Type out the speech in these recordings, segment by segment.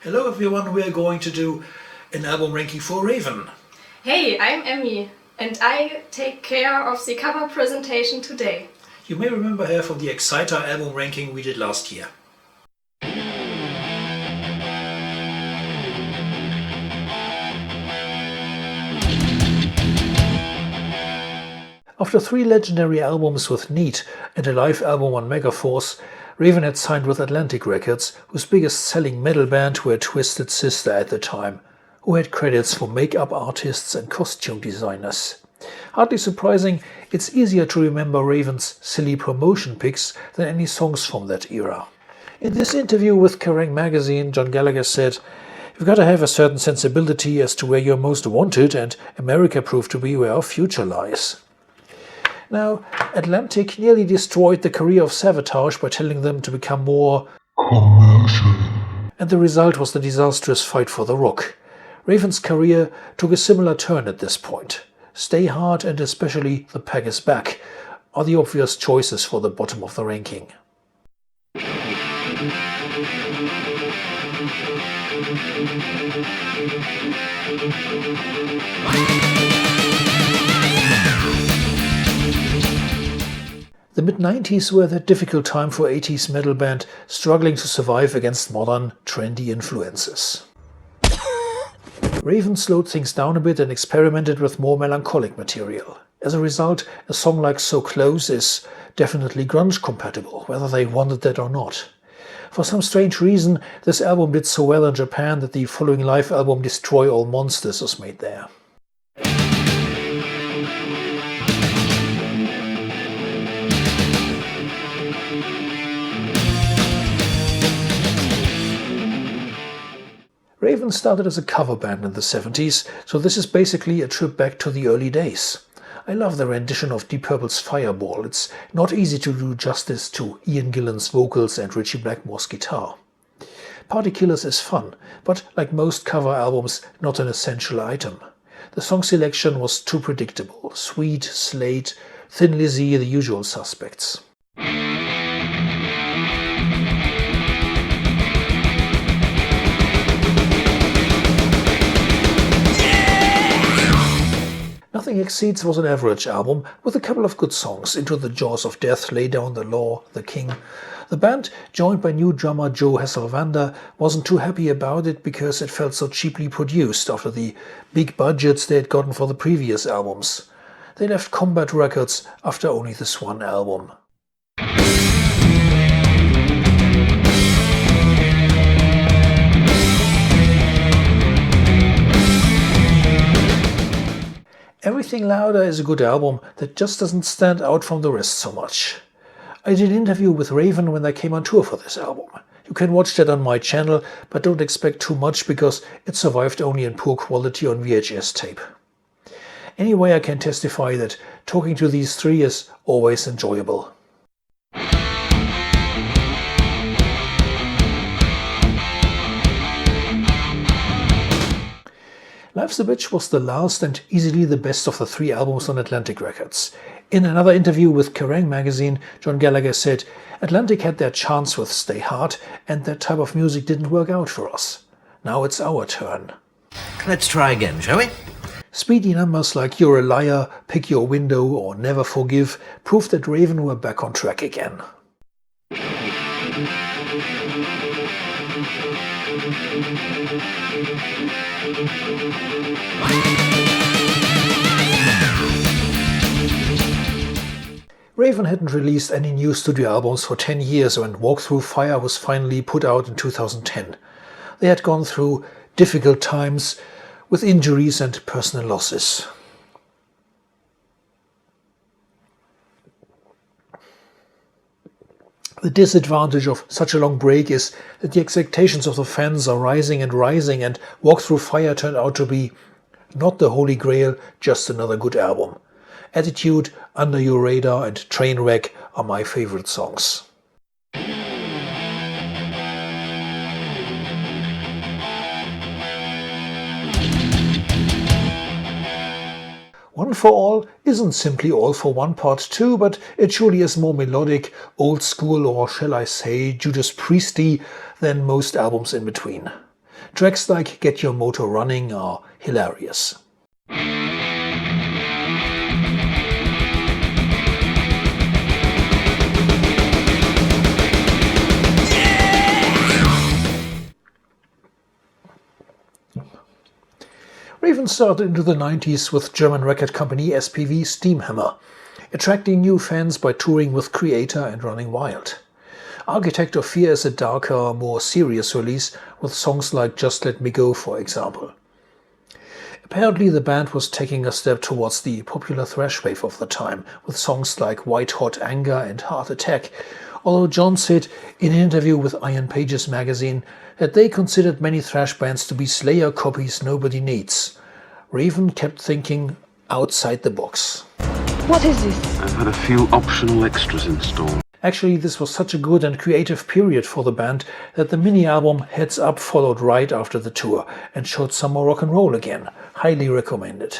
Hello everyone, we are going to do an album ranking for Raven. Hey, I'm Emmi and I take care of the cover presentation today. You may remember her from the Exciter album ranking we did last year. After 3 legendary albums with Need and a live album on Megaforce, Raven had signed with Atlantic Records, whose biggest selling metal band were Twisted Sister at the time, who had credits for makeup artists and costume designers. Hardly surprising, it's easier to remember Raven's silly promotion pics than any songs from that era. In this interview with Kerrang! Magazine, John Gallagher said, "You've got to have a certain sensibility as to where you're most wanted, and America proved to be where our future lies." Now, Atlantic nearly destroyed the career of Savatage by telling them to become more commercial. And the result was the disastrous Fight for the Rock. Raven's career took a similar turn at this point. Stay Hard and especially The Pack Is Back are the obvious choices for the bottom of the ranking. The mid-90s were that difficult time for 80s metal band struggling to survive against modern, trendy influences. Raven slowed things down a bit and experimented with more melancholic material. As a result, a song like So Close is definitely grunge compatible, whether they wanted that or not. For some strange reason, this album did so well in Japan that the following live album Destroy All Monsters was made there. Raven started as a cover band in the 70s, so this is basically a trip back to the early days. I love the rendition of Deep Purple's Fireball. It's not easy to do justice to Ian Gillan's vocals and Ritchie Blackmore's guitar. Party Killers is fun, but like most cover albums, not an essential item. The song selection was too predictable. Sweet, Slade, Thin Lizzy, the usual suspects. Nothing Exceeds was an average album with a couple of good songs. Into the Jaws of Death, Lay Down the Law, The King. The band, joined by new drummer Joe Hasselwander, wasn't too happy about it because it felt so cheaply produced after the big budgets they had gotten for the previous albums. They left Combat Records after only this one album. Everything Louder is a good album that just doesn't stand out from the rest so much. I did an interview with Raven when they came on tour for this album. You can watch that on my channel, but don't expect too much because it survived only in poor quality on VHS tape. Anyway, I can testify that talking to these three is always enjoyable. Life's a Bitch was the last and easily the best of the 3 albums on Atlantic Records. In another interview with Kerrang! Magazine, John Gallagher said, "Atlantic had their chance with Stay Hard and that type of music didn't work out for us. Now it's our turn." Let's try again, shall we? Speedy numbers like You're a Liar, Pick Your Window or Never Forgive proved that Raven were back on track again. Raven hadn't released any new studio albums for 10 years when Walk Through Fire was finally put out in 2010. They had gone through difficult times with injuries and personal losses. The disadvantage of such a long break is that the expectations of the fans are rising and rising, and Walk Through Fire turned out to be not the holy grail, just another good album. Attitude, Under Your Radar and Trainwreck are my favorite songs. One for All isn't simply All for One Part 2, but it surely is more melodic, old school, or shall I say Judas Priesty than most albums in between. Tracks like Get Your Motor Running are hilarious. Raven started into the 90s with German record company SPV Steamhammer, attracting new fans by touring with Creator and Running Wild. Architect of Fear is a darker, more serious release with songs like Just Let Me Go, for example. Apparently the band was taking a step towards the popular thrash wave of the time, with songs like White Hot Anger and Heart Attack, although John said in an interview with Iron Pages magazine that they considered many thrash bands to be Slayer copies nobody needs. Raven kept thinking outside the box. What is this? I've had a few optional extras installed. Actually, this was such a good and creative period for the band that the mini-album Heads Up followed right after the tour and showed some more rock and roll again. Highly recommended.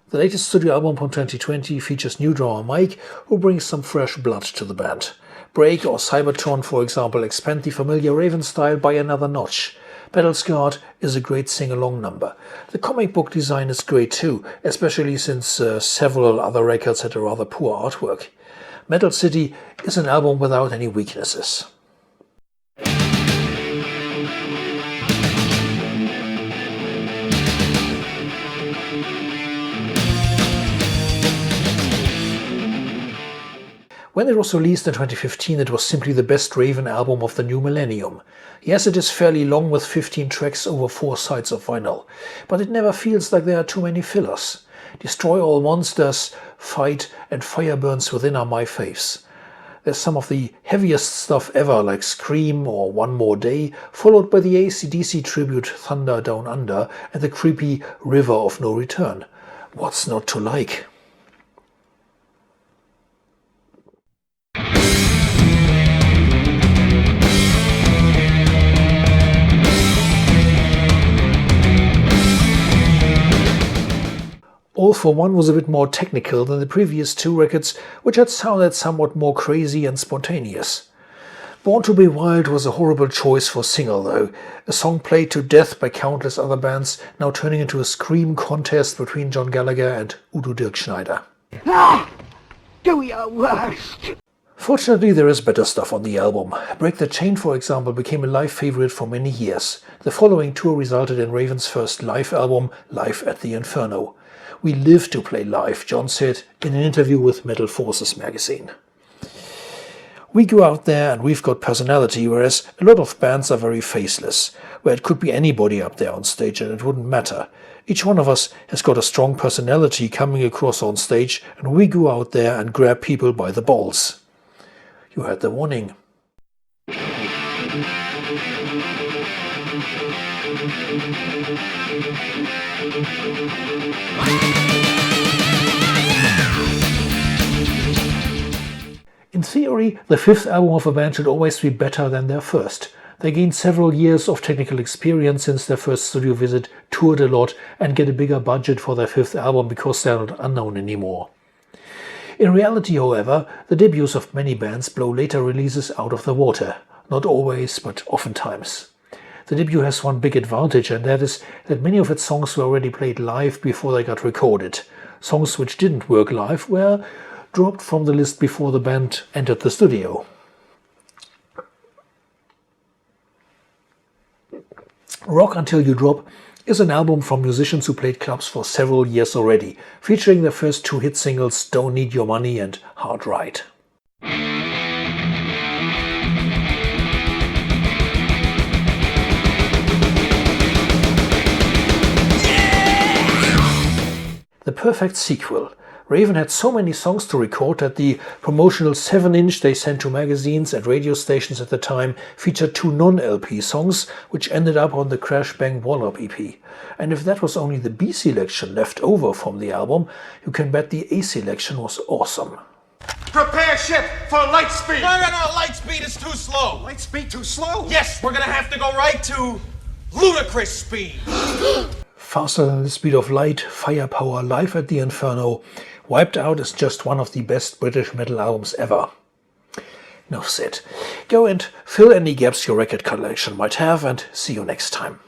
The latest studio album from 2020 features new drummer Mike, who brings some fresh blood to the band. Break or Cybertron, for example, expand the familiar Raven style by another notch. Battle Scarred is a great sing-along number. The comic book design is great too, especially since several other records had a rather poor artwork. Metal City is an album without any weaknesses. When it was released in 2015, it was simply the best Raven album of the new millennium. Yes, it is fairly long with 15 tracks over 4 sides of vinyl, but it never feels like there are too many fillers. Destroy All Monsters, Fight and Fire Burns Within are my faves. There's some of the heaviest stuff ever, like Scream or One More Day, followed by the AC/DC tribute Thunder Down Under and the creepy River of No Return. What's not to like? All for One was a bit more technical than the previous 2 records, which had sounded somewhat more crazy and spontaneous. Born to be Wild was a horrible choice for single though, a song played to death by countless other bands, now turning into a scream contest between John Gallagher and Udo Dirkschneider. Do your worst! Fortunately, there is better stuff on the album. Break the Chain, for example, became a live favorite for many years. The following tour resulted in Raven's first live album, Live at the Inferno. We live to play live, John said in an interview with Metal Forces magazine. We go out there and we've got personality, whereas a lot of bands are very faceless, where it could be anybody up there on stage and it wouldn't matter. Each one of us has got a strong personality coming across on stage, and we go out there and grab people by the balls. You heard the warning. In theory, the 5th album of a band should always be better than their first. They gained several years of technical experience since their first studio visit, toured a lot, and get a bigger budget for their 5th album because they're not unknown anymore. In reality, however, the debuts of many bands blow later releases out of the water. Not always, but oftentimes. The debut has one big advantage, and that is that many of its songs were already played live before they got recorded. Songs which didn't work live were dropped from the list before the band entered the studio. Rock Until You Drop is an album from musicians who played clubs for several years already, featuring their first 2 hit singles Don't Need Your Money and Hard Ride. The perfect sequel. Raven had so many songs to record that the promotional 7-inch they sent to magazines and radio stations at the time featured 2 non-LP songs, which ended up on the Crash Bang Wallop EP. And if that was only the B selection left over from the album, you can bet the A selection was awesome. Prepare ship for light speed! No, light speed is too slow. Light speed too slow? Yes, we're gonna have to go right to ludicrous speed. Faster Than the Speed of Light, Firepower, Live at the Inferno, Wiped Out is just one of the best British metal albums ever. Enough said. Go and fill any gaps your record collection might have, and see you next time.